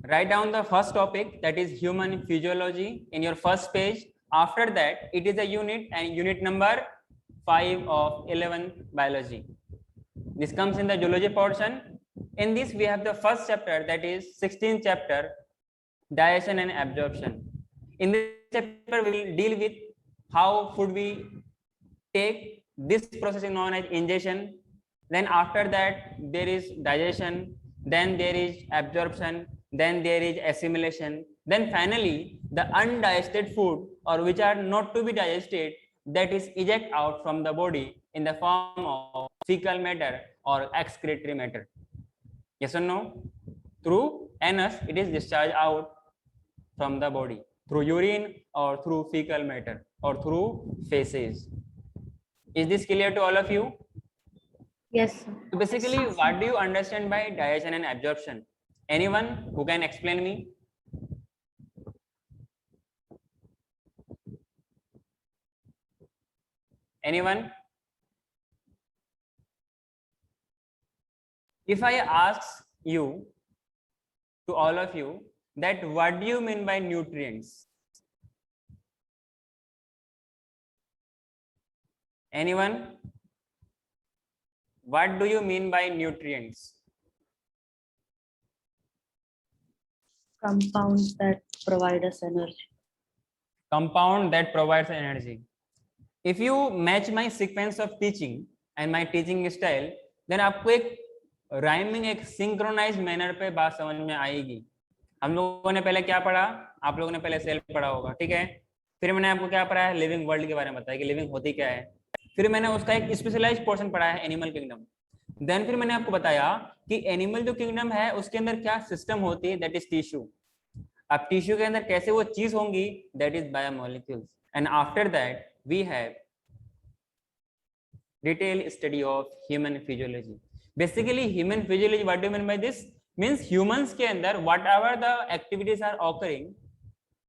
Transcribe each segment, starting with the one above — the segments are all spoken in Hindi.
Write down the first topic, that is human physiology, in your first page. After that, it is a unit, and unit number 5 of 11 biology. This comes in the zoology portion. In this, we have the first chapter, that is 16th chapter, digestion and absorption. In this chapter, we will deal with how food we take. This process is known as ingestion. Then after that, there is digestion. Then there is absorption. Then there is assimilation. Then finally, the undigested food, or which are not to be digested, that is eject out from the body in the form of fecal matter or excretory matter. Yes or no? Through anus, it is discharged out from the body through urine or through fecal matter or through feces. Is this clear to all of you? Yes. So basically, what do you understand by digestion and absorption? Anyone who can explain me? Anyone? If I ask you, to all of you, that what do you mean by nutrients? Anyone? What do you mean by nutrients? Compounds that provide us energy. Compound that provides energy. If you match my sequence of teaching and my teaching style, then आपको एक राइमिंग, एक सिंक्रोनाइज मैनर पे बात समझ में आएगी. हम लोगों ने पहले क्या पढ़ा? आप लोगों ने पहले सेल पढ़ा होगा, ठीक है. फिर मैंने आपको क्या पढ़ा है? लिविंग वर्ल्ड के बारे में बताया कि लिविंग होती क्या है. फिर मैंने उसका एक स्पेशलाइज्ड पोर्शन पढ़ा है, एनिमल किंगडम. देन फिर मैंने आपको बताया कि एनिमल जो किंगडम है उसके अंदर क्या सिस्टम होती है, दैट इज टिश्यू. अब टिश्यू के अंदर कैसे वो चीज होंगी, that is biomolecules. And after that we have detail study of human physiology. Basically human physiology, what do you mean by this? Means humans के अंदर whatever the activities are occurring,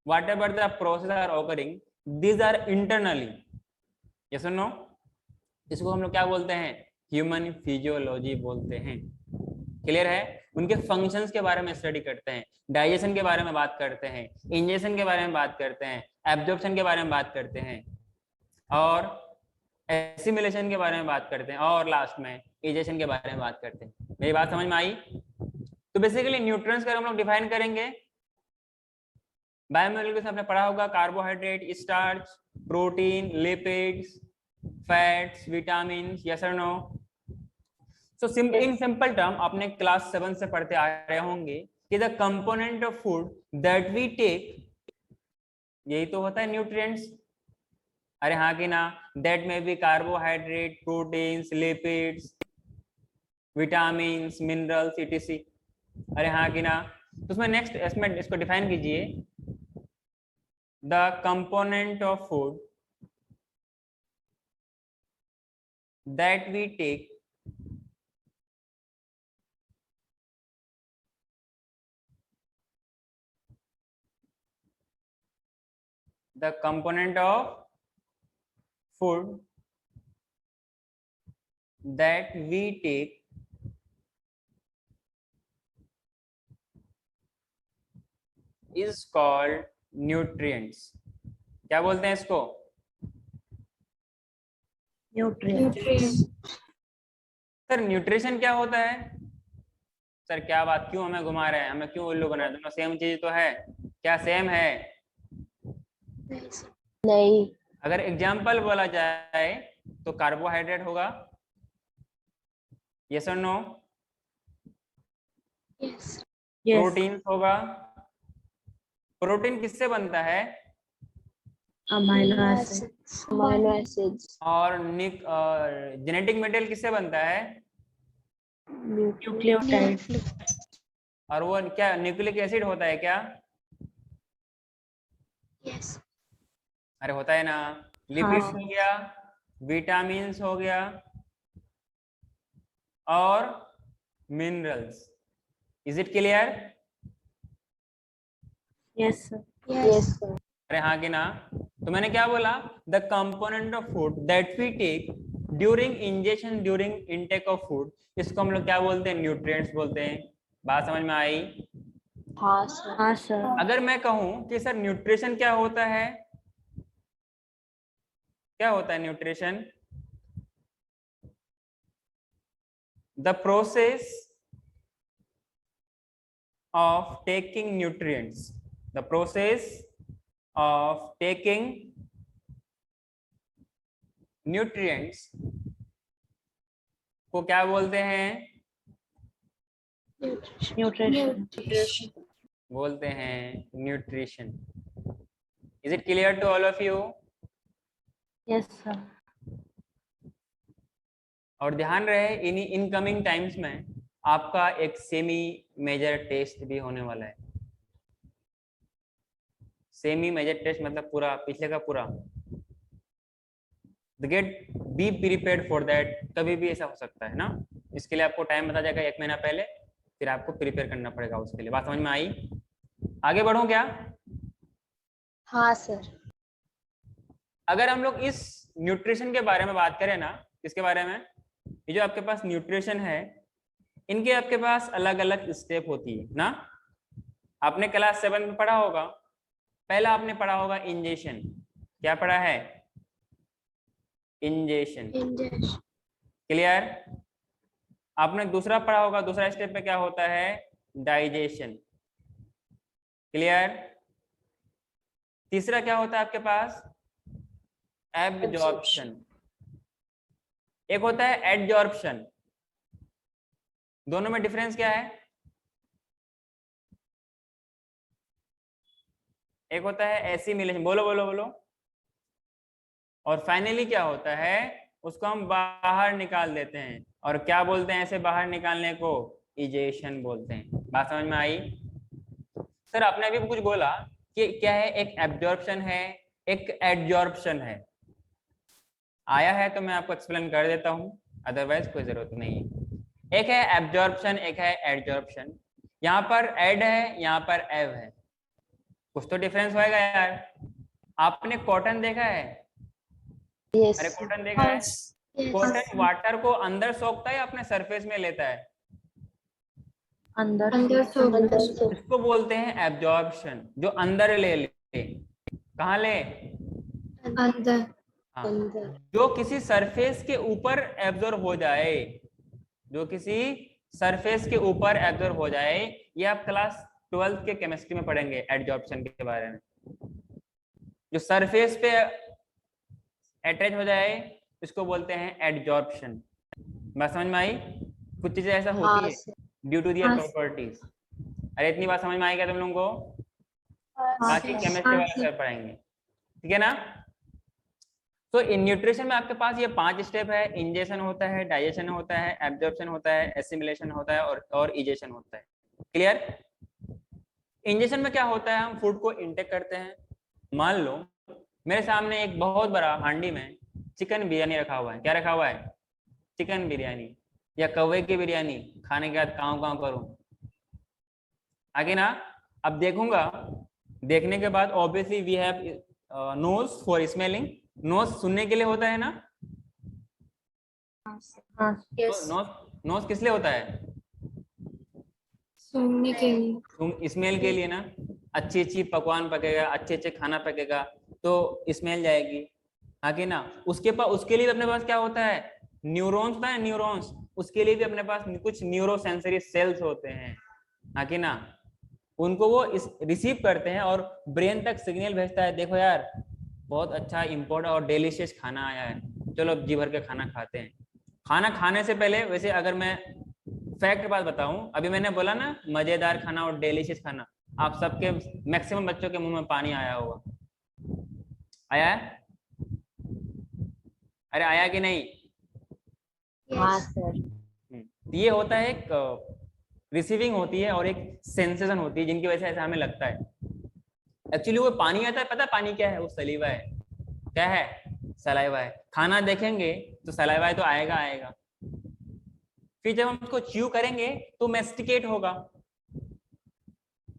whatever the process are occurring, these are internally. Yes और नो? इसको हम लोग क्या बोलते हैं? ह्यूमन फिजियोलॉजी बोलते हैं. क्लियर है? उनके फंक्शंस के बारे में स्टडी करते हैं, डाइजेशन के बारे में बात करते हैं, इंजेक्शन के बारे में बात करते हैं, एब्जॉर्प्शन के बारे में बात करते हैं, और एसिमिलेशन के बारे में बात करते हैं, और लास्ट में इजेशन के बारे में बात करते हैं. मेरी बात समझ में आई? तो बेसिकली न्यूट्रिएंट्स का हम लोग डिफाइन करेंगे. बायोमोलिक्यूल्स आपने पढ़ा होगा, carbohydrate, starch, protein, lipids, fats, vitamin. Yes और no? So in simple term आपने क्लास 7 से पढ़ते आ रहे होंगे कि the component of food that we take, यही तो होता है न्यूट्रिएंट्स. अरे हाँ कि ना? That may be carbohydrate, proteins, lipids, vitamins, minerals, etc. अरे हाँ कि ना? तो उसमें नेक्स्ट इसमें इसको डिफाइन कीजिए. The component of food that we take the component of food that we take is called nutrients. क्या बोलते हैं इसको? Nutrients. सर न्यूट्रिशन क्या होता है? सर क्या बात, क्यों हमें घुमा रहे हैं, हमें क्यों उल्लू बना रहे हैं? दोनों सेम चीज तो है. क्या सेम है? नहीं. अगर एग्जाम्पल बोला जाए तो कार्बोहाइड्रेट होगा. यस और नो? Yes. प्रोटीन होगा. प्रोटीन किससे बनता है? Amino acids. Amino acids. और जेनेटिक मटेरियल किससे बनता है? Nucleotides. और वो क्या न्यूक्लिक एसिड होता है क्या? Yes. अरे होता है ना. लिपिड्स हाँ. हो गया, विटामिन्स हो गया, और minerals. Is it clear? Yes, sir. Yes, sir. अरे हाँ कि ना? तो मैंने क्या बोला? The component of food that we take during injection, during intake of food, इसको हम लोग क्या बोलते हैं? न्यूट्रिएंट्स बोलते हैं. बात समझ में आई? हाँ सर। हाँ सर। अगर मैं कहूं कि सर न्यूट्रिशन क्या होता है, क्या होता है nutrition? The process of taking nutrients, the process of taking nutrients को क्या बोलते हैं? न्यूट्रिशन। बोलते हैं nutrition. Is it clear to all of you? Yes sir. और ध्यान रहे इन इनकमिंग टाइम्स में आपका एक सेमी मेजर टेस्ट भी होने वाला है। सेमी मेजर टेस्ट मतलब पूरा पिछले का पूरा। Get be prepared for that, कभी भी ऐसा हो सकता है ना, इसके लिए आपको टाइम बता जाएगा 1 महीना पहले, फिर आपको प्रिपेयर करना पड़ेगा उसके लिए। बात समझ में आई? आगे बढ़ो क्या? हाँ सर। अगर हम लोग इस न्यूट्रिशन के बारे में बात करें ना, इसके बारे में, ये जो आपके पास न्यूट्रिशन है, इनके आपके पास अलग अलग स्टेप होती है ना। आपने क्लास 7 में पढ़ा होगा, पहला आपने पढ़ा होगा इंजेशन। क्या पढ़ा है? इंजेशन। क्लियर? आपने दूसरा पढ़ा होगा, दूसरा स्टेप पे क्या होता है? डाइजेशन। क्लियर? तीसरा क्या होता है आपके पास? एब्जॉर्प्शन। एक होता है एडजॉर्प्शन। दोनों में डिफरेंस क्या है? एक होता है एसिमिलेशन, बोलो बोलो बोलो। और फाइनली क्या होता है? उसको हम बाहर निकाल देते हैं, और क्या बोलते हैं ऐसे बाहर निकालने को? इजेशन बोलते हैं। बात समझ में आई? सर आपने अभी कुछ बोला कि क्या है, एक एब्जॉर्प्शन है, एक एडजॉर्प्शन है। आया है तो मैं आपको एक्सप्लेन कर देता हूं, अदरवाइज कोई जरूरत नहीं है। एक है एब्जॉर्प्शन, एक है एडजॉर्प्शन। यहाँ पर एड है, यहाँ पर एव है, कुछ तो डिफरेंस होएगा यार। आपने कॉटन देखा है? यस। अरे कॉटन देखा है? कॉटन वाटर को अंदर सोखता है या अपने सरफेस में लेता है? अंदर। इसको बोलते हैं एब्जॉर्प्शन, जो अंदर ले ले। कहाँ ले? अंदर। हाँ, जो किसी सरफेस के ऊपर एब्जॉर्ब हो जाए, जो किसी सरफेस के ऊपर एब्जॉर्ब हो जाए। ये आप क्लास 12th के केमिस्ट्री में पढ़ेंगे एडजॉर्प्शन के बारे में। जो सरफेस पे अटैच हो जाए इसको बोलते हैं एडजॉर्प्शन। बात समझ में आई? कुछ चीजें ऐसा होती है ड्यू टू दियर प्रॉपर्टीज। अरे इतनी बात समझ में आई क्या तुम लोगों को? बाकी केमिस्ट्री वाला सर पढ़ाएंगे, ठीक है ना। तो इन न्यूट्रिशन में आपके पास ये 5 स्टेप है। इंजेशन होता है, डाइजेशन होता है, एब्जॉर्प्शन होता है, एसिमिलेशन होता है और इजेशन होता है। क्लियर? इंजेशन में क्या होता है? हम फूड को इंटेक करते हैं। मान लो मेरे सामने एक बहुत बड़ा हांडी में चिकन बिरयानी रखा हुआ है। क्या रखा हुआ है? चिकन बिरयानी या कौवे की बिरयानी। खाने के बाद काँव काँव करूं आगे ना। अब देखूंगा, देखने के बाद obviously we have nose for smelling. Nose सुनने के लिए होता है ना। नोज किस लिए होता है? सुनने के लिए। स्मेल के लिए ना। अच्छी अच्छी पकवान पकेगा, अच्छे अच्छे खाना पकेगा तो स्मेल जाएगी, आगे ना। उसके लिए भी अपने पास क्या होता है? न्यूरॉन्स होता है, न्यूरॉन्स। उसके लिए भी अपने पास कुछ न्यूरो सेंसरी सेल्स होते हैं, आगे ना। उनको वो रिसीव करते हैं और ब्रेन तक सिग्नल भेजता है, देखो यार बहुत अच्छा इम्पोर्टेंट और डिलीशियस खाना आया है, चलो जी भर के खाना खाते हैं। खाना खाने से पहले, वैसे अगर मैं फैक्ट बात बताऊं, अभी मैंने बोला ना मजेदार खाना और डिलीशियस खाना, आप सबके मैक्सिमम बच्चों के मुंह में पानी आया होगा। आया है? अरे आया कि नहीं? हाँ सर। ये होता है, एक रिसीविंग होती है और एक सेंसेशन होती है जिनकी वजह से ऐसा हमें लगता है। एक्चुअली वो पानी आता है, पता पानी क्या है? वो सलीवा है। क्या है? सलाइवा है। खाना देखेंगे तो सलाइवा तो आएगा आएगा, फिर जब हम उसको च्यू करेंगे तो मेस्टिकेट होगा।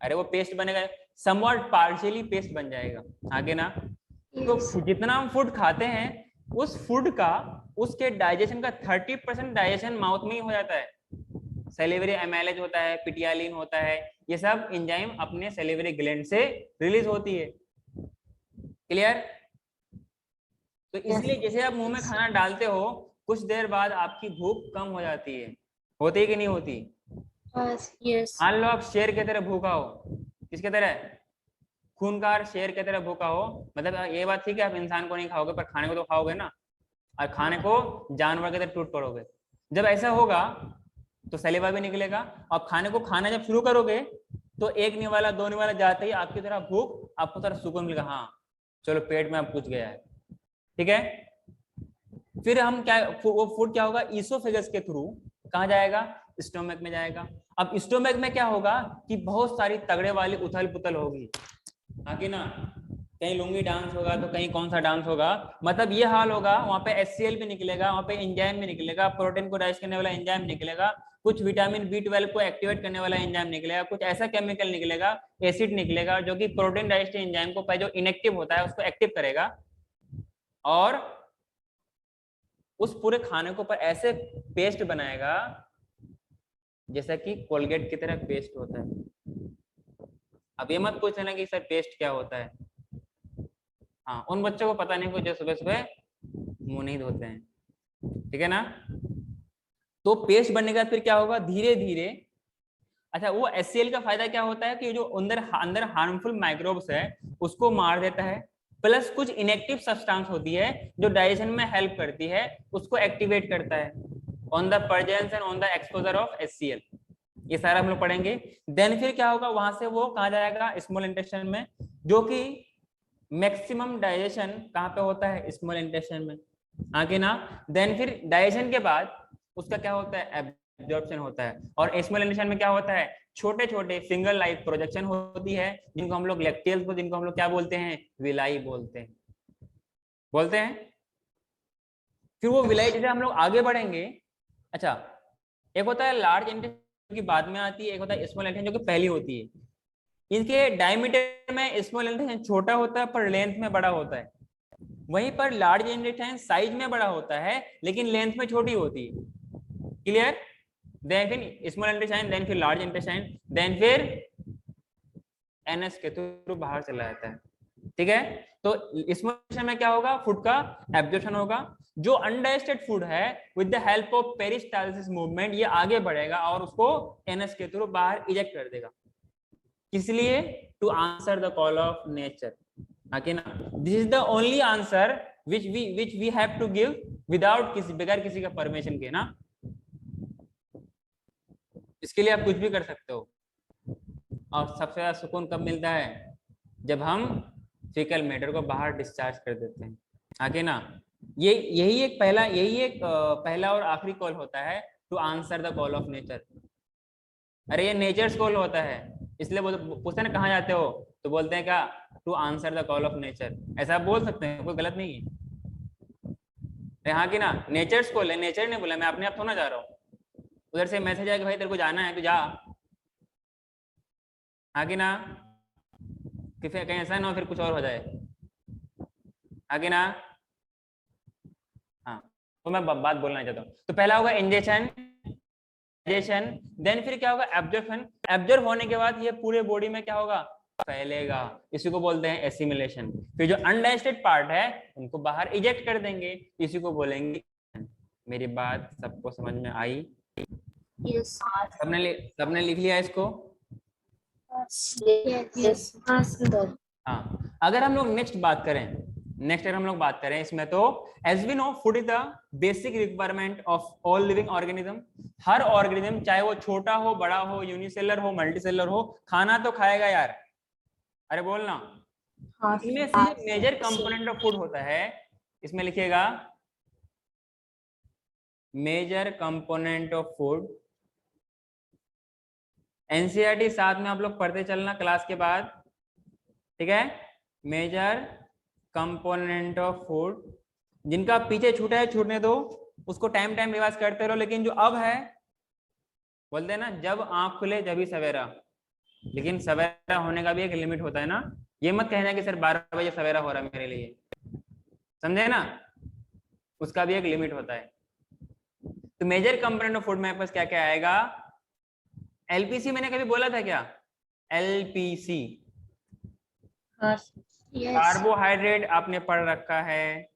अरे वो पेस्ट बनेगा, समवॉट पार्शियली पेस्ट बन जाएगा, आगे ना। तो जितना हम फूड खाते हैं उस फूड का, उसके डाइजेशन का 30% डाइजेशन माउथ में ही हो जाता है। सेलिवरी एमाइलेज होता है, पिटियालिन होता है, ये सब एंजाइम अपने सेलिवरी ग्लैंड से रिलीज होती है। क्लियर? तो इसलिए जैसे आप मुंह में खाना डालते हो कुछ देर बाद आपकी भूख कम हो जाती है, होती है कि नहीं होती? Yes. मान लो आप शेर की तरह भूखा हो, किसके तरह? खूनकार शेर की तरह भूखा हो, मतलब ये बात ठीक है आप इंसान को नहीं खाओगे पर खाने को तो खाओगे ना, और खाने को जानवर की तरह टूट पड़ोगे। जब ऐसा होगा तो सलीवा भी निकलेगा, और खाने को खाना जब शुरू करोगे तो एक निवाला दो निवाला जाते ही आपकी तरह भूख, आपको तरह सुकून मिलेगा, हाँ चलो पेट में अब कुछ गया है, ठीक है। फिर हम क्या, वो फूड क्या होगा, ईसोफेगस के थ्रू कहाँ जाएगा? स्टोमक में जाएगा। अब स्टोमक में क्या होगा कि बहुत सारी तगड़े वाली उथल पुथल होगी, आगे ना, कहीं लुंगी डांस होगा तो कहीं कौन सा डांस होगा, मतलब ये हाल होगा। वहां पे HCl भी निकलेगा, वहां पे एंजाइम भी निकलेगा, प्रोटीन को डाइजेस्ट करने वाला एंजाइम निकलेगा, कुछ विटामिन B12 को एक्टिवेट करने वाला एंजाइम निकलेगा, कुछ ऐसा केमिकल निकलेगा, एसिड निकलेगा जो कि प्रोटीन डाइजेस्ट एंजाइम को जो इनएक्टिव होता है उसको एक्टिव करेगा, और उस पूरे खाने को पर ऐसे पेस्ट बनाएगा जैसा कि कोलगेट की तरह पेस्ट होता है। अब ये मत पूछना कि सर पेस्ट क्या होता है, हाँ उन बच्चों को पता नहीं को जो सुबह सुबह मुंह नहीं धोते हैं, ठीक है ना। तो पेस्ट बनने के बाद फिर क्या होगा, धीरे धीरे, अच्छा वो HCl का फायदा क्या होता है कि जो अंदर हार्मफुल माइक्रोब्स है उसको मार देता है, प्लस कुछ इनएक्टिव सब्सटेंस होती है जो डाइजेशन में हेल्प करती है उसको एक्टिवेट करता है, on the presence and on the exposure of HCl। ये सारा हम लोग पढ़ेंगे। देन फिर क्या होगा, वहां से वो कहाँ जाएगा, स्मॉल इंटेस्टाइन में, जो कि मैक्सिमम डाइजेशन कहाँ पे होता है, स्मॉल इंटेस्टाइन में, आगे ना। देन फिर डाइजेशन के बाद उसका क्या होता है, एब्जॉर्प्शन होता है, और स्मॉल इंटेस्टाइन में क्या होता है, छोटे छोटे फिंगर लाइक प्रोजेक्शन होती है जिनको हम लोग लैक्टियल्स को, जिनको हम लोग क्या बोलते हैं, विलाई बोलते हैं। फिर वो विलाई जैसे हम लोग आगे बढ़ेंगे, अच्छा एक होता है लार्ज इंटेस्टाइन की बाद में आती है, एक होता है स्मॉल इंटेस्टाइन जो कि पहली होती है। इनके डायमीटर में स्मॉल इंटेस्टाइन छोटा होता है पर लेंथ में बड़ा होता है, वहीं पर लार्ज इंटेस्टाइन साइज में बड़ा होता है लेकिन लेंथ में छोटी होती है। क्लियर? देन फिर स्मॉल इंटेस्टाइन, देन फिर लार्ज इंटेस्टाइन, देन फिर एनएस के थ्रू बाहर चला जाता है, ठीक है। तो स्मॉल इंटेस्टाइन में क्या होगा, फूड का एब्जॉर्प्शन होगा, जो अनडाइजेस्टेड फूड है with the help of peristalsis movement ये आगे बढ़ेगा और उसको एनएस के थ्रू बाहर इजेक्ट कर देगा, किस लिए, to answer the call of nature, okay ना। This is the only answer which we have to give without बगैर किसी का परमिशन के ना। इसके लिए आप कुछ भी कर सकते हो, और सबसे ज्यादा सुकून कब मिलता है, जब हम फीकल मैटर को बाहर डिस्चार्ज कर देते हैं, आगे ना। यही एक पहला और आखिरी कॉल होता है, to answer the call of nature. अरे ये नेचर्स कॉल होता है, इसलिए पूछते हैं ना कहाँ जाते हो, तो बोलते हैं क्या, to answer the call of nature, ऐसा आप बोल सकते हैं, कोई गलत नहीं है। हाँ कि ना, नेचर्स कॉल है, नेचर ने बोला, मैं अपने आप थोड़ा जा रहा हूँ, उधर से मैसेज आया कि भाई तेरे को जाना है तो जा, हाँ कि ना, कि फिर कहीं ऐसा ना हो फिर कुछ और हो जाए, हाँ कि ना। हाँ तो मैं बात बोलना चाहता हूँ, तो पहला होगा इंजेक्शन, देन फिर क्या होगा, एब्जॉर्प्शन। एब्जॉर्ब होने के बाद ये पूरे बॉडी में क्या होगा, फैलेगा, इसी को बोलते हैं एसिमिलेशन। फिर जो अनडाइजेस्टेड पार्ट है उनको बाहर इजेक्ट कर देंगे, इसी को बोलेंगे। मेरी बात सबको समझ में आई? Yes. सबने लिख लिया इसको? Yes. हाँ, अगर हम लोग नेक्स्ट अगर हम लोग बात करें इसमें, तो as we know food is the basic requirement of all living organism. हर ऑर्गेनिज्म चाहे वो छोटा हो, बड़ा हो, यूनिसेलर हो, मल्टीसेलर हो, खाना तो खाएगा यार, अरे बोलना। इनमें से मेजर कंपोनेंट ऑफ फूड होता है, इसमें लिखिएगा major component of food. NCERT साथ में आप लोग पढ़ते चलना क्लास के बाद, ठीक है। मेजर कंपोनेंट ऑफ फूड, जिनका पीछे छूटा है छूटने दो, उसको टाइम रिवाइज करते रहो, लेकिन जो अब है बोलते हैं ना, जब आंख खुले जब सवेरा, लेकिन सवेरा होने का भी एक लिमिट होता है ना। ये मत कहना कि सर 12 बजे सवेरा हो रहा है मेरे लिए, समझे ना, उसका भी एक लिमिट होता है। तो मेजर कंपोनेंट ऑफ फूड में पास क्या क्या आएगा, एलपीसी मैंने कभी बोला था क्या? एलपीसी हाँ सर। Yes. कार्बोहाइड्रेट आपने पढ़ रखा है।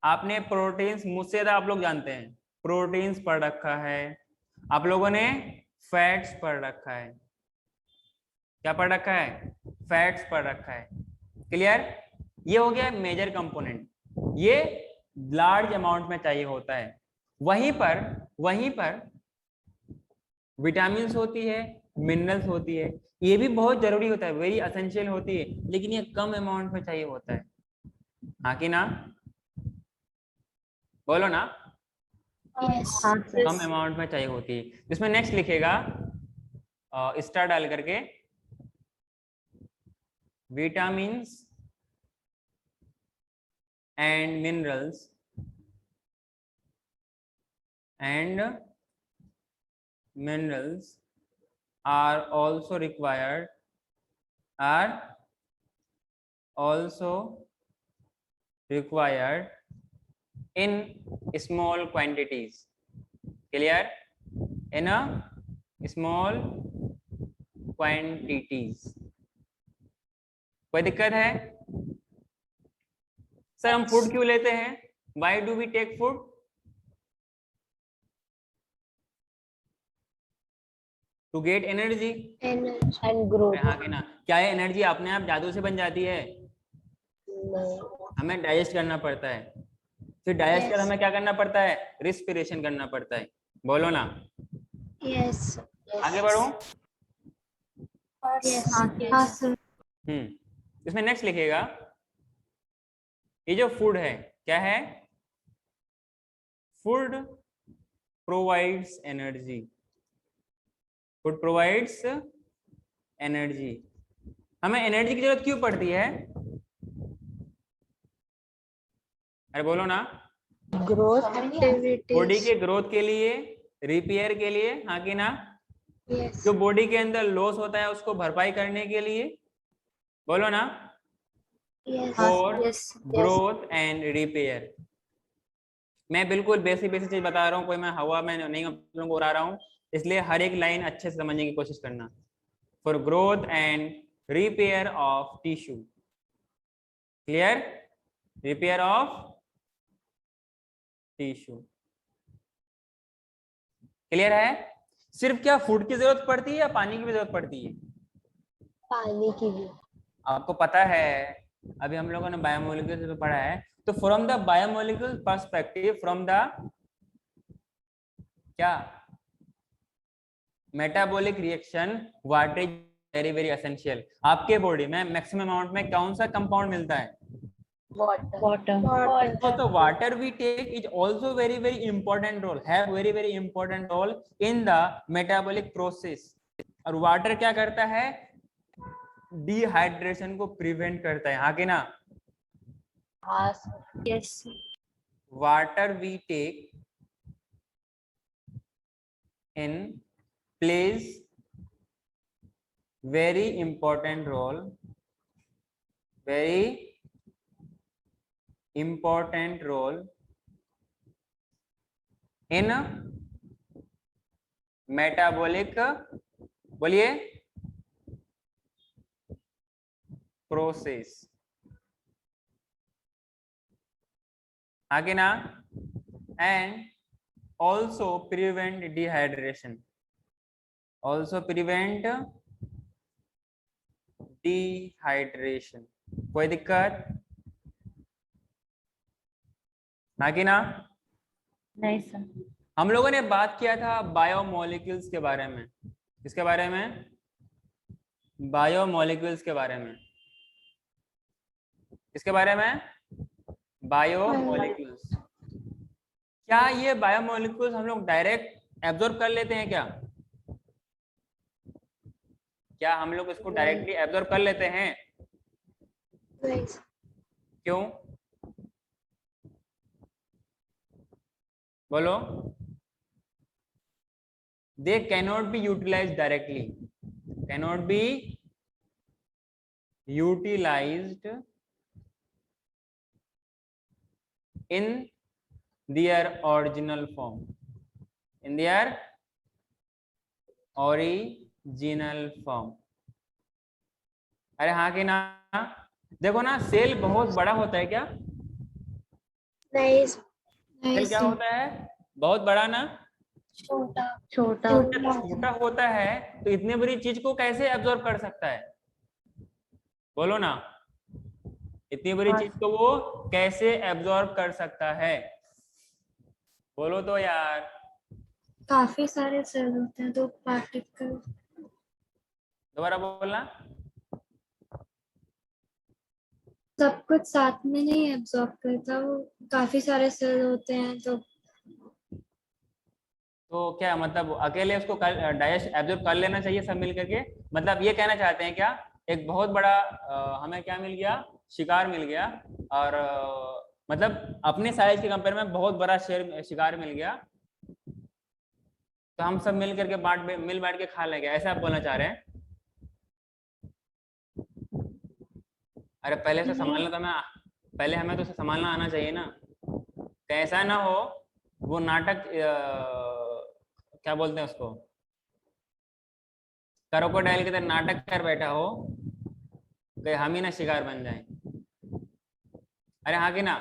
आपने प्रोटीन्स मुझसे ज्यादा आप लोग जानते हैं, प्रोटीन्स पढ़ रखा है। आप लोगों ने फैट्स पढ़ रखा है। क्या पढ़ रखा है? फैट्स पढ़ रखा है। क्लियर? ये हो गया मेजर कंपोनेंट, ये लार्ज अमाउंट में चाहिए होता है। वहीं पर विटामिन्स होती है, मिनरल्स होती है, ये भी बहुत जरूरी होता है, वेरी एसेंशियल होती है, लेकिन ये कम अमाउंट में चाहिए होता है। हाँ कि ना? बोलो ना। Yes. हाँ सर। कम अमाउंट में चाहिए होती है। इसमें नेक्स्ट लिखेगा स्टार डाल करके, vitamins and minerals are also required in small quantities. Clear? In a small quantities. कोई दिक्कत है? सर हम फूड क्यों लेते हैं? Why do we take food? To get energy. Energy. And growth. हाँ कि ना? क्या है एनर्जी अपने आप जादू से बन जाती है? हमें डाइजेस्ट करना पड़ता है, फिर डाइजेस्ट कर Yes. हमें क्या करना पड़ता है? रिस्पिरेशन करना पड़ता है। बोलो ना। Yes. आगे बढ़ो। Yes. हाँ Yes. सर। इसमें नेक्स्ट लिखेगा, ये जो फूड है क्या है? Food provides energy. Food provides energy. हमें एनर्जी की जरूरत क्यों पड़ती है? अरे बोलो ना। ग्रोथ। Body Activities. के ग्रोथ के लिए, रिपेयर के लिए, हाँ कि ना? Yes. जो बॉडी के अंदर लॉस होता है उसको भरपाई करने के लिए। बोलो ना। Yes. For Yes. Growth and repair. मैं बिल्कुल बेसिक बेसिक चीज बता रहा हूँ, कोई मैं हवा में नहीं आप लोगों को उड़ा रहा हूँ, इसलिए हर एक लाइन अच्छे से समझने की कोशिश करना। For growth and repair of tissue. Clear? Repair of tissue. Clear है? सिर्फ क्या फूड की जरूरत पड़ती है या पानी की भी जरूरत पड़ती है? पानी की भी। आपको पता है, अभी हम लोगों ने बायोमोलिक्यूल्स में पढ़ा है, तो from the biomolecule perspective, from the क्या metabolic reaction, water is very very essential. आपके बॉडी में मैक्सिमम अमाउंट में कौन सा कंपाउंड मिलता है? Water. Water. So water we take is also very very important role, have very very important role in the metabolic process। और वाटर क्या करता है? डिहाइड्रेशन को प्रिवेंट करता है। हाँ कि ना? हाँ सर। Yes. Water we take in plays very important role in metabolic, बोलिए, प्रोसेस। आगे ना? And also prevent dehydration, also prevent dehydration. कोई दिक्कत? आगे ना? नहीं सर। हम लोगों ने बात किया था बायोमोलिक्यूल्स के बारे में। किसके बारे में? बायोमोलिक्यूल्स के बारे में। किसके बारे में? बायोमोलिक्यूल्स। क्या ये बायोमोलिक्यूल्स हम लोग डायरेक्ट एब्जॉर्ब कर लेते हैं क्या? क्या हम लोग इसको डायरेक्टली एब्जॉर्ब कर लेते हैं? Yes. क्यों? बोलो। They cannot be utilize directly, cannot be utilized in their original form, in their original form. अरे हाँ कि ना? देखो ना, सेल बहुत बड़ा होता है क्या? नहीं सेल क्या होता है? बहुत बड़ा ना? छोटा छोटा छोटा होता है तो इतनी बड़ी चीज को कैसे एब्जॉर्ब कर सकता है? बोलो ना, इतनी बड़ी हाँ चीज को वो कैसे एब्जॉर्ब कर सकता है? बोलो तो यार। काफी सारे सेल होते हैं तो पार्टिकल दोबारा बोलना। सब कुछ साथ में नहीं एब्जॉर्ब करता, वो काफी सारे सेल होते हैं तो क्या मतलब अकेले उसको डाइजेस्ट एब्जॉर्ब कर लेना चाहिए सब मिल करके? मतलब ये कहना चाहते हैं क्या, एक बहुत बड़ा हमें क्या मिल गया, शिकार मिल गया, और मतलब अपने साइज के कंपेयर में बहुत बड़ा शेर शिकार मिल गया, तो हम सब मिल करके मिल बांट के खा लेंगे, ऐसा आप बोलना चाह रहे हैं? अरे पहले से संभालना तो मैं पहले हमें तो उसे संभालना आना चाहिए ना। तो ऐसा ना हो वो नाटक क्या बोलते हैं उसको, क्रोकोडाइल की तरह नाटक कर बैठा हो कि हम ही ना शिकार बन जाएं। अरे हाँ कि ना?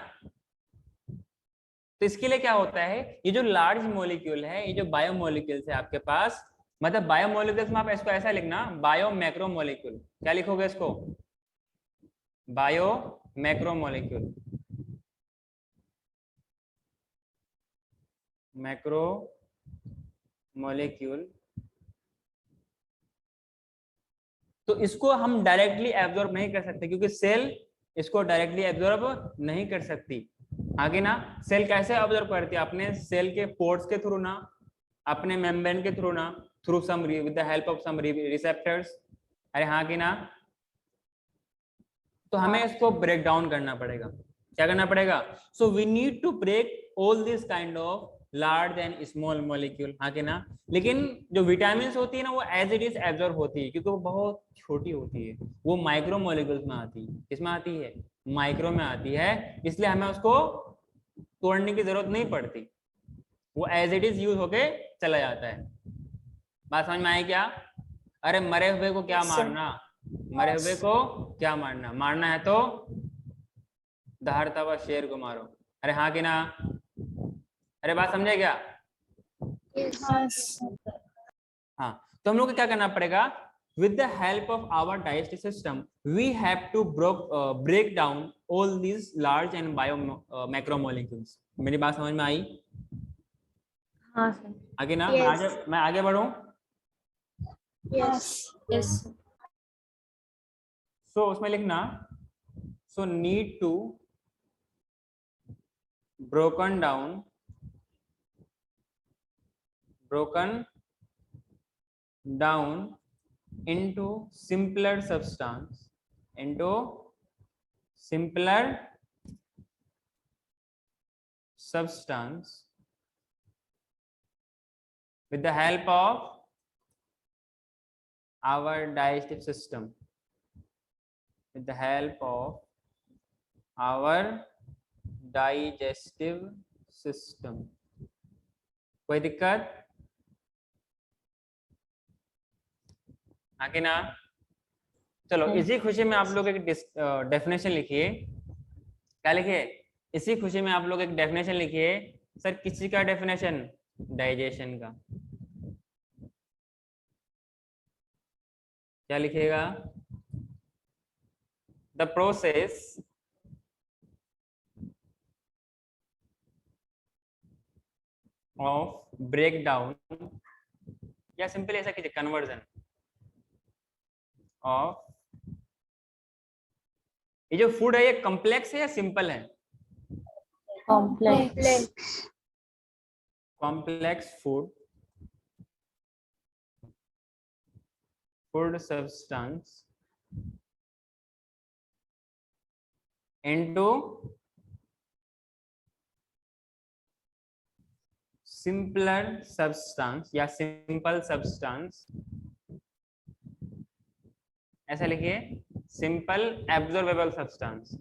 तो इसके लिए क्या होता है, ये जो लार्ज मॉलिक्यूल है, ये जो बायो मॉलिक्यूल्स है आपके पास, मतलब बायो मॉलिक्यूल्स में आप इसको ऐसा लिखना, बायो मैक्रो मॉलिक्यूल। क्या लिखोगे इसको? Bio macro molecule. Macro molecule. तो इसको हम डायरेक्टली एब्जॉर्ब नहीं कर सकते क्योंकि सेल इसको डायरेक्टली एब्जॉर्ब नहीं कर सकती। आगे ना, सेल कैसे ऑब्जर्व करती है? अपने सेल के पोर्ट्स के थ्रू ना, अपने मेम्ब्रेन के थ्रू ना, through some with the help of some receptors. अरे हाँ कि ना? तो हमें इसको ब्रेक डाउन करना पड़ेगा। क्या करना पड़ेगा? So we need to break all this kind of large and small molecule. हाँ कि ना? लेकिन जो विटामिन होती है ना, वो एज इट इज एब्जॉर्ब होती है क्योंकि वो बहुत छोटी होती है, वो माइक्रो मॉलिक्यूल्स में आती है। किसमें आती है? माइक्रो में आती है, इसलिए हमें उसको तोड़ने की जरूरत नहीं पड़ती, वो एज इट इज यूज होके चला जाता है। बात समझ में आई क्या? अरे मरे हुए को क्या मारना, मरे हुए को क्या मारना, मारना है तो दहाड़ता हुआ शेर को मारो। अरे हाँ कि ना? अरे बात समझे क्या? हाँ, तो हम लोग को क्या करना पड़ेगा? with the help of our digestive system we have to break down all these large and macromolecules. मेरी बात समझ में आई? हाँ सर। आगे ना, Yes. मैं आगे बढ़ूं। यस सो उसमें लिखना, so need to broken down into simpler substance with the help of our digestive system, with the help of our digestive system। कोई दिक्कत? आगे ना, चलो इसी खुशी में आप लोग एक डेफिनेशन लिखिए। क्या लिखिए? इसी खुशी में आप लोग एक डेफिनेशन लिखिए। सर किसी का डेफिनेशन? डाइजेशन का। क्या लिखिएगा? The process of break down, या सिंपली ऐसा कीजिए, कन्वर्जन ऑफ, ये जो फूड है ये कॉम्प्लेक्स है या सिंपल है? Complex. Complex food substance into simpler substance या simple substance। ऐसा लिखिए, simple absorbable substance,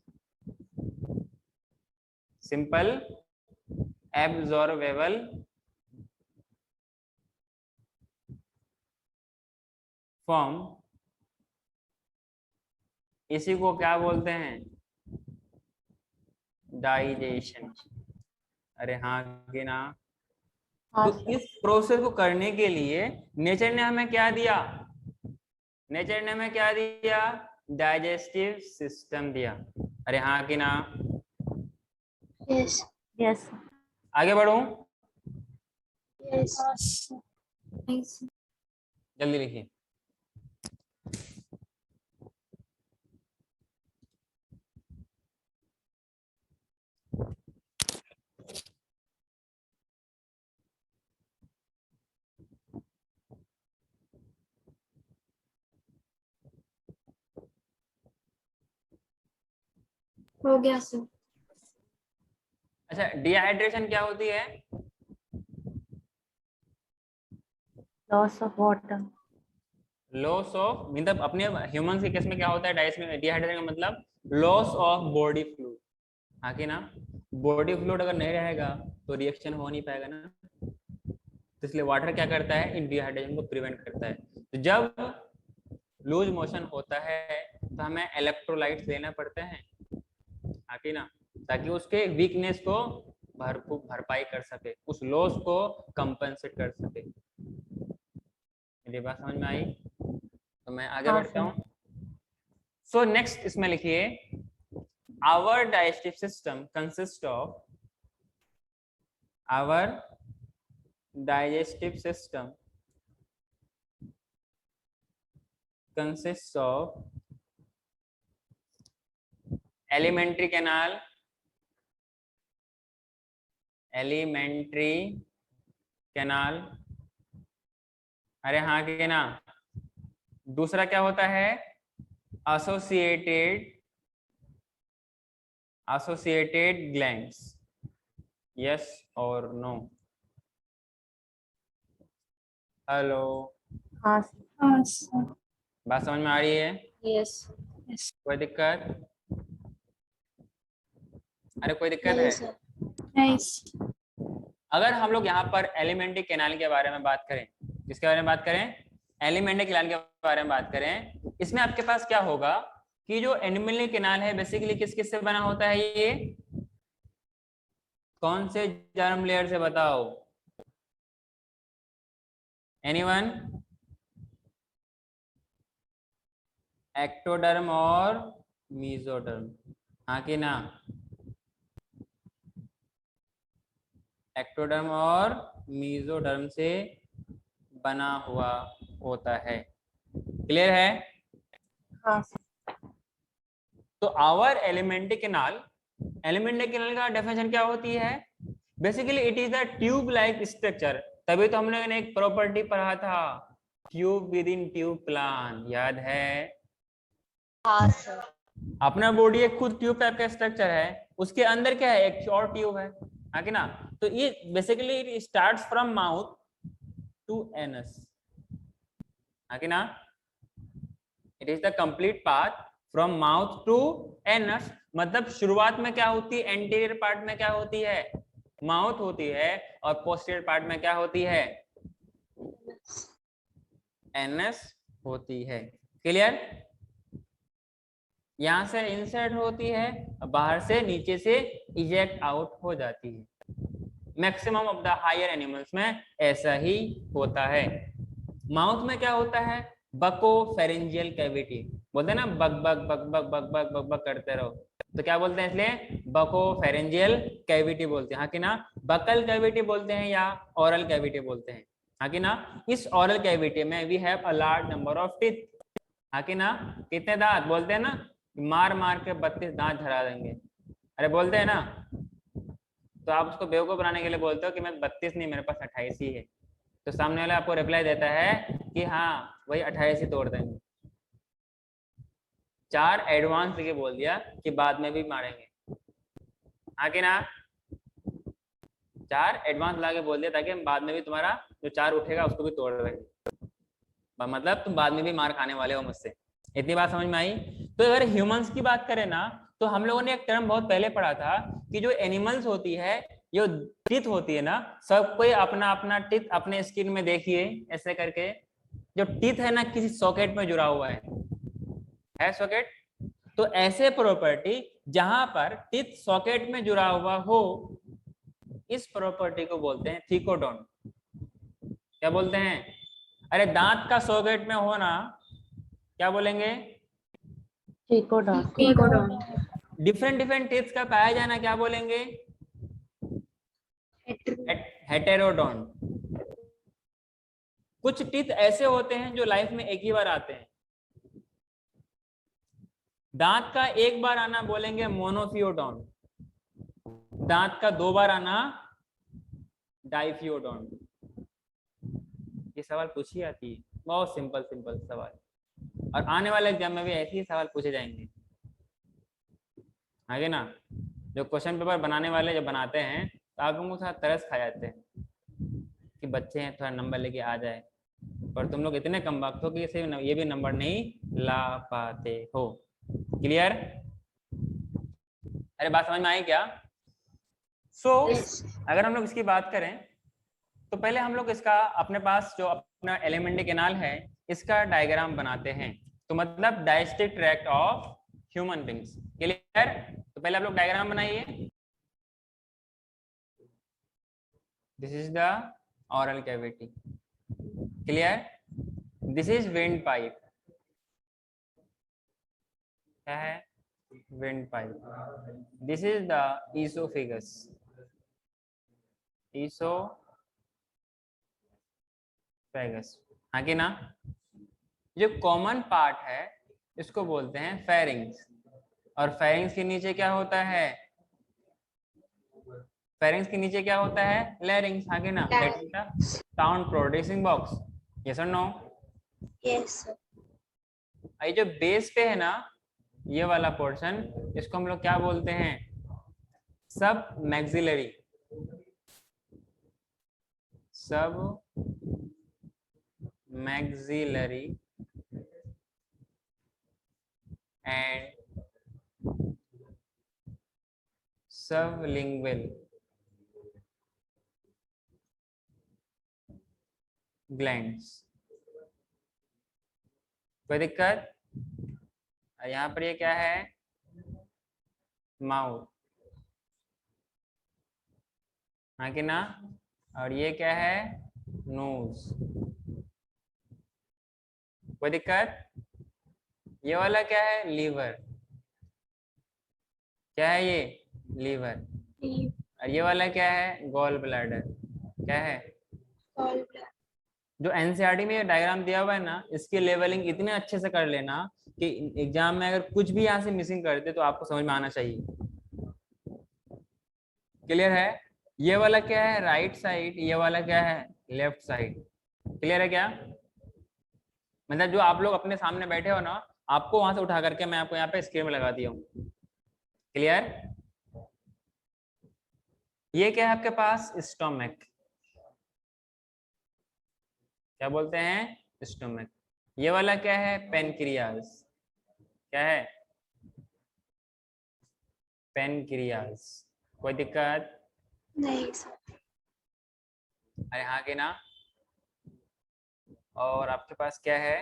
simple absorbable form, इसी को क्या बोलते हैं? डाइजेशन। अरे हाँ कि ना? हाँ तो सर। इस प्रोसेस को करने के लिए नेचर ने हमें क्या दिया? नेचर ने हमें क्या दिया? डाइजेस्टिव सिस्टम दिया। अरे हाँ कि ना? Yes yes. आगे बढ़ूं? Yes nice. जल्दी लिखिए। हो गया सर। अच्छा, डिहाइड्रेशन क्या होती है? Loss of water. Loss of, मतलब अपने ह्यूमन के केस में क्या होता है? डिहाइड्रेशन का मतलब लॉस ऑफ बॉडी फ्लूइड। हाँ कि ना? बॉडी फ्लूइड अगर नहीं रहेगा तो रिएक्शन हो नहीं पाएगा ना। तो इसलिए वाटर क्या करता है? इन डिहाइड्रेशन को प्रिवेंट करता है। तो जब लूज मोशन होता है तो हमें इलेक्ट्रोलाइट्स लेना पड़ते हैं, हाँ कि ना? ताकि उसके वीकनेस को भरपाई कर सके, उस लॉस को कंपनसेट कर सके। मेरी बात समझ में आई? तो मैं आगे हाँ बढ़ता सर। हूँ। सो नेक्स्ट इसमें लिखिए, our digestive system consist of, our digestive system consists of elementary canal, elementary canal, अरे हाँ कि ना? दूसरा क्या होता है? associated, associated glands, yes or no? Hello, हाँ सर। हाँ सर। बात समझ में आ रही है? यस। कोई दिक्कत? अरे कोई दिक्कत नहीं है? सर। नहीं सर। अगर हम लोग यहाँ पर एलिमेंट्री कैनाल के बारे में बात करें, किसके बारे में बात करें? एलिमेंट्री कैनाल के बारे में बात करें, इसमें आपके पास क्या होगा कि जो एलिमेंट्री कैनाल है बेसिकली किस किस से बना होता है? ये कौन से जर्म लेयर से बताओ? एनीवन? एक्टोडर्म और मेसोडर्म, हाँ कि ना? एक्टोडर्म और मेसोडर्म से बना हुआ होता है। क्लियर है? हाँ सर। तो our alimentary canal, alimentary canal का डेफिनेशन क्या होती है? Basically it is the tube like structure. तभी तो हमने एक प्रॉपर्टी पढ़ा था, tube within tube plan, याद है? हाँ सर। अपना बॉडी एक खुद ट्यूब टाइप का स्ट्रक्चर है, उसके अंदर क्या है? एक और ट्यूब है, हाँ कि ना? तो ये basically it starts from mouth to anus, हाँ कि ना? It is the complete path from mouth to anus. मतलब शुरुआत में क्या होती है? एंटीरियर पार्ट में क्या होती है? माउथ होती है, और पोस्टीरियर पार्ट में क्या होती है? एनस होती है। क्लियर? यहां से इंसर्ट होती है, बाहर से नीचे से इजेक्ट आउट हो जाती है। Maximum of the higher animals में ऐसा ही होता है। माउथ में क्या होता है? बको फेरेंजियल कैविटी, बोलते हैं ना, बक बक बक बक बक बक बक बक करते रहो, तो क्या बोलते हैं? इसलिए बको फेरेंजियल कैविटी बोलते हैं, हाँ कि ना? बकल कैविटी बोलते हैं या ओरल कैविटी बोलते हैं, हाँ कि ना? इस ओरल कैविटी में we have a large number of teeth, हाँ कि ना? कितने दांत? बोलते हैं ना, मार मार के 32 दांत झरा देंगे, अरे बोलते हैं ना? तो आप उसको बेवकूफ बनाने के लिए बोलते हो कि मैं 32 नहीं, मेरे पास 28 ही है, तो सामने वाला आपको रिप्लाई देता है कि हाँ वही 28 ही तोड़ देंगे। 4 एडवांस लेके बोल दिया कि बाद में भी मारेंगे, हाँ कि ना? 4 एडवांस ला के बोल दिया ताकि हम बाद में भी तुम्हारा जो 4 उठेगा उसको भी तोड़ देंगे, मतलब तुम बाद में भी मार खाने वाले हो मुझसे। इतनी बात समझ में आई? तो अगर ह्यूमंस की बात करें ना, तो हम लोगों ने एक टर्म बहुत पहले पढ़ा था कि जो एनिमल्स होती है, जो टीथ होती है ना, सब कोई अपना अपना टीथ अपने स्किन में देखिए ऐसे करके, जो टीथ है ना किसी सॉकेट में जुड़ा हुआ है सॉकेट। तो ऐसे प्रॉपर्टी जहां पर टीथ सॉकेट में जुड़ा हुआ हो, इस प्रॉपर्टी को बोलते हैं थिकोडोंट। क्या बोलते हैं? अरे दांत का सॉकेट में होना क्या बोलेंगे? ट्रिकोडोंट। डिफरेंट डिफरेंट टीथ का पाया जाना क्या बोलेंगे? हेटेरोडोंट। कुछ टीथ ऐसे होते हैं जो लाइफ में एक ही बार आते हैं। दांत का एक बार आना बोलेंगे मोनोफियोडोंट, दांत का 2 बार आना डाइफियोडोंट। ये सवाल पूछी आती है, बहुत सिंपल सिंपल सवाल, और आने वाले एग्जाम में भी ऐसे ही सवाल पूछे जाएंगे। आगे ना, जो क्वेश्चन पेपर बनाने वाले जब बनाते हैं तो आप लोगों को थोड़ा तरस खा जाते हैं कि बच्चे हैं थोड़ा नंबर लेके आ जाए, पर तुम लोग इतने कम वक्त हो कि ये भी नंबर नहीं ला पाते हो। क्लियर? अरे बात समझ में आई क्या? अगर हम लोग इसकी बात करें तो पहले हम लोग इसका अपने पास जो अपना एलिमेंट्री कैनाल है इसका डायग्राम बनाते हैं। तो मतलब digestive tract of human beings. Clear? तो पहले आप लोग डायग्राम बनाइए। This is the oral cavity. Clear? This is windpipe. क्या है? Windpipe. This is the esophagus. Esophagus. हाँ कि ना? जो कॉमन पार्ट है इसको बोलते हैं फेरिंग्स, और फेरिंग्स के नीचे क्या होता है? फेरिंग्स के नीचे क्या होता है? लैरिंग्स। हाँ कि ना? That is the sound producing box. Yes और नो? यस। ये जो बेस पे है ना ये वाला पोर्शन, इसको हम लोग क्या बोलते हैं? सब मैक्सिलरी। सब मैक्सिलरी एंड सबलिंगुअल ग्लैंड्स। कोई दिक्कत? यहाँ पर ये क्या है? माउथ। हाँ कि ना? और ये क्या है? नोज। कोई दिक्कत? ये वाला क्या है? लीवर। क्या है ये? लीवर। और ये वाला क्या है? Gall bladder. क्या है? जो एनसीईआरटी में डायग्राम दिया हुआ है ना, इसकी लेवलिंग इतने अच्छे से कर लेना कि एग्जाम में अगर कुछ भी यहाँ से मिसिंग करते तो आपको समझ में आना चाहिए। क्लियर है? ये वाला क्या है? Right side. ये वाला क्या है? Left side. क्लियर है क्या? मतलब जो आप लोग अपने सामने बैठे हो ना, आपको वहां से उठा करके मैं आपको यहाँ पे स्क्रीन में लगा दिया हूँ। क्लियर? ये क्या है आपके पास? स्टोमक। क्या बोलते हैं? स्टोमक। ये वाला क्या है? पेनक्रियाज। क्या है? पेनक्रियाज। कोई दिक्कत? नहीं सर। अरे हाँ कि ना? और आपके पास क्या है?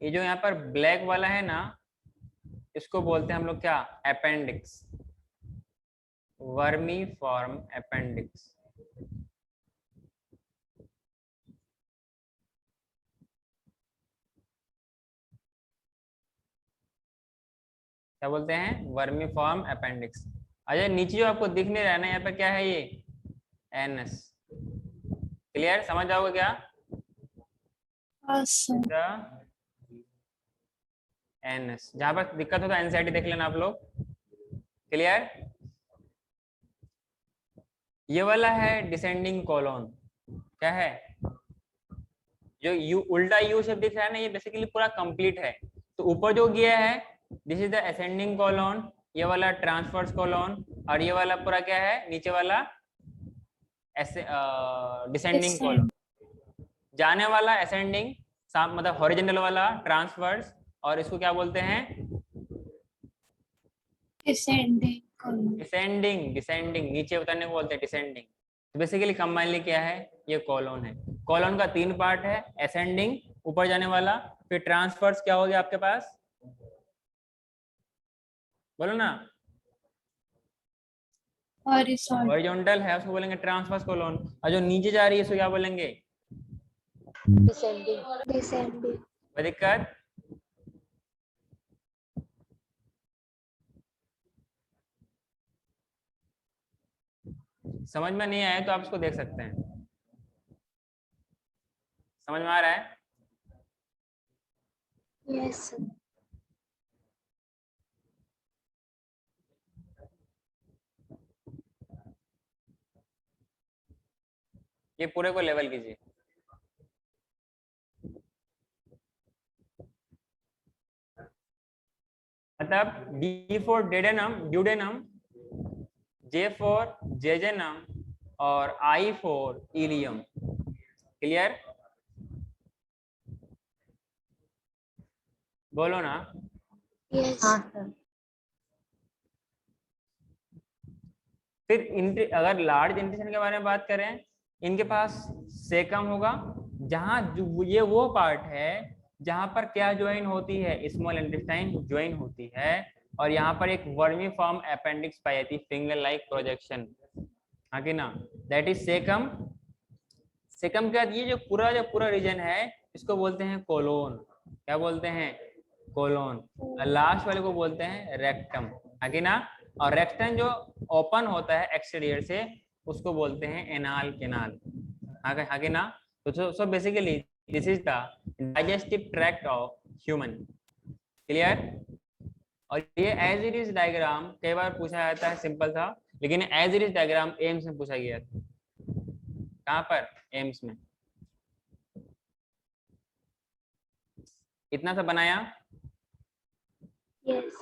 ये जो यहाँ पर ब्लैक वाला है ना, इसको बोलते हैं हम लोग क्या? अपेंडिक्स। Vermi form appendix. क्या बोलते हैं? Vermi form appendix. अच्छा, नीचे जो आपको दिख नहीं रहा है ना, यहाँ पर क्या है? ये एनस। क्लियर? समझ जाओगे क्या? एनस। जहां पर दिक्कत हो तो एनसीईआरटी देख लेना आप लोग। क्लियर? ये वाला है डिसेंडिंग कॉलोन। क्या है? जो यू उल्टा यू शेप दिख रहा है ना, ये बेसिकली पूरा कंप्लीट है। तो ऊपर जो गया है this is the ascending colon, ये वाला ट्रांसवर्स कॉलोन, और ये वाला पूरा क्या है? नीचे वाला डिसेंडिंग कॉलोन। जाने वाला असेंडिंग, मतलब हॉरिजॉन्टल वाला ट्रांसवर्स, और इसको क्या बोलते हैं? डिसेंडिंग। डिसेंडिंग नीचे उतरने को बोलते हैं डिसेंडिंग। बेसिकली कंबाइनली क्या है, ये कॉलोन है। कॉलोन का 3 पार्ट है, असेंडिंग ऊपर जाने वाला, फिर ट्रांसफर्स क्या हो गया आपके पास, बोलो ना, हॉरिजॉन्टल है उसको बोलेंगे ट्रांसवर्स कॉलोन, और जो नीचे जा रही है उसको क्या बोलेंगे, Descending. कोई दिक्कत? समझ में नहीं आया तो आप इसको देख सकते हैं। समझ में आ रहा है? Yes, sir. ये पूरे को लेवल कीजिए। मतलब D for duodenum duodenum, J for jejunum और I फॉर इलियम। क्लियर? बोलो ना। Yes. फिर अगर लार्ज इंटेस्टाइन के बारे में बात करें, इनके पास सेकम होगा, जहां ये वो पार्ट है जहां पर क्या ज्वाइन होती है, स्मॉल इंटेस्टाइन ज्वाइन होती है, और यहाँ पर एक वर्मी फॉर्म अपेंडिक्स पाई जाती है, फिंगर लाइक प्रोजेक्शन, हाँ कि ना, दैट इज सेकम। सेकम के बाद ये जो पूरा रीजन है इसको बोलते हैं कोलोन। क्या बोलते हैं? कोलोन। लास्ट वाले को बोलते हैं रेक्टम, हाँ कि ना, और रेक्टम जो ओपन होता है एक्सटीरियर से उसको बोलते हैं एनाल कैनाल, हाँ कि ना। तो so basically this is the digestive tract of human. Clear? और ये एज इट इज डायग्राम कई बार पूछा जाता है, सिंपल था, लेकिन as it is diagram AIIMS में पूछा गया था। कहाँ पर? एम्स में। इतना सा बनाया? Yes.